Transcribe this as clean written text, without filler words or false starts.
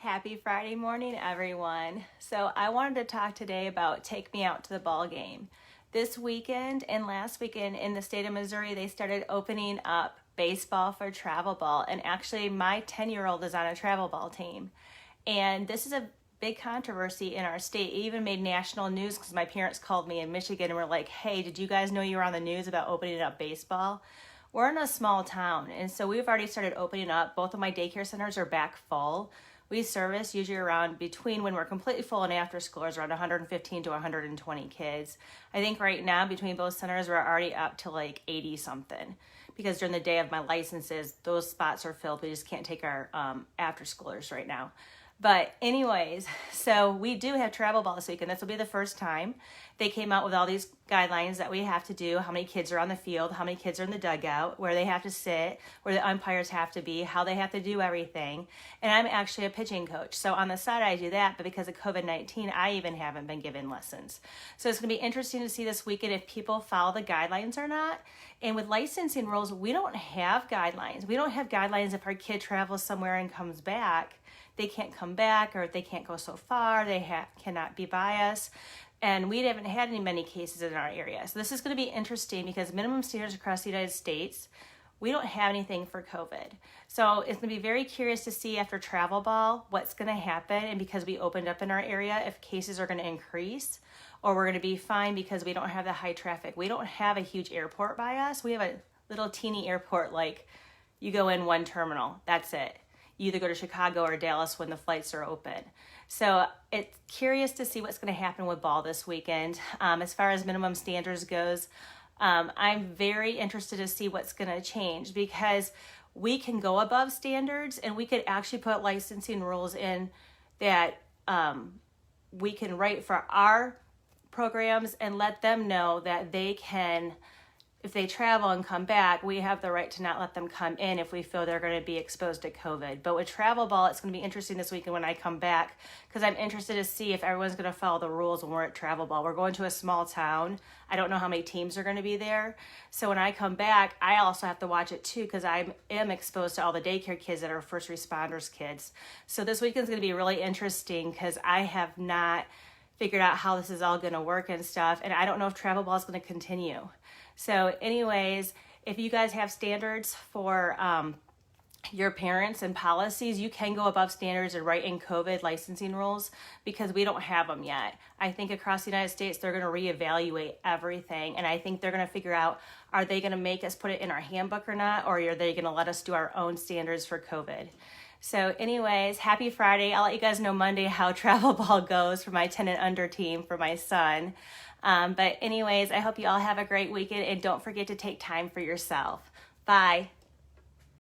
Happy Friday morning, everyone. So I wanted to talk today about Take Me Out to the Ball Game. This weekend and last weekend in the state of Missouri, they started opening up baseball for travel ball. And actually, my 10-year-old is on a travel ball team. And this is a big controversy in our state. It even made national news because my parents called me in Michigan and were like, hey, did you guys know you were on the news about opening up baseball? We're in a small town, and so we've already started opening up. Both of my daycare centers are back full. We service usually around between when we're completely full and after schoolers around 115 to 120 kids. I think right now between both centers we're already up to like 80 something because during the day of my licenses those spots are filled. We just can't take our after schoolers right now. But anyways, so we do have travel ball this weekend. This will be the first time. They came out with all these guidelines that we have to do, how many kids are on the field, how many kids are in the dugout, where they have to sit, where the umpires have to be, how they have to do everything. And I'm actually a pitching coach. So on the side I do that, but because of COVID-19, I even haven't been given lessons. So it's going to be interesting to see this weekend if people follow the guidelines or not. And with licensing rules, we don't have guidelines. We don't have guidelines if our kid travels somewhere and comes back. They can't come back, or if they can't go so far, they cannot be by us. And we haven't had many cases in our area. So this is going to be interesting because minimum standards across the United States, we don't have anything for COVID. So it's going to be very curious to see after travel ball what's going to happen. And because we opened up in our area, if cases are going to increase or we're going to be fine because we don't have the high traffic. We don't have a huge airport by us. We have a little teeny airport, like you go in one terminal, that's it. You either go to Chicago or Dallas when the flights are open. So it's curious to see what's going to happen with ball this weekend. As far as minimum standards goes, I'm very interested to see what's going to change because we can go above standards and we could actually put licensing rules in that we can write for our programs and let them know that they can, if they travel and come back, we have the right to not let them come in if we feel they're going to be exposed to COVID. But with travel ball, it's going to be interesting this weekend when I come back because I'm interested to see if everyone's going to follow the rules when we're at travel ball. We're going to a small town. I don't know how many teams are going to be there. So when I come back, I also have to watch it too because I am exposed to all the daycare kids that are first responders kids. So this weekend's going to be really interesting because I have not figured out how this is all going to work and stuff. And I don't know if travel ball is going to continue. So anyways, if you guys have standards for your parents and policies, you can go above standards and write in COVID licensing rules because we don't have them yet. I think across the United States, they're going to reevaluate everything. And I think they're going to figure out, are they going to make us put it in our handbook or not? Or are they going to let us do our own standards for COVID? So anyways, happy Friday. I'll let you guys know Monday how travel ball goes for my 10 and under team for my son. But anyways, I hope you all have a great weekend and don't forget to take time for yourself. Bye.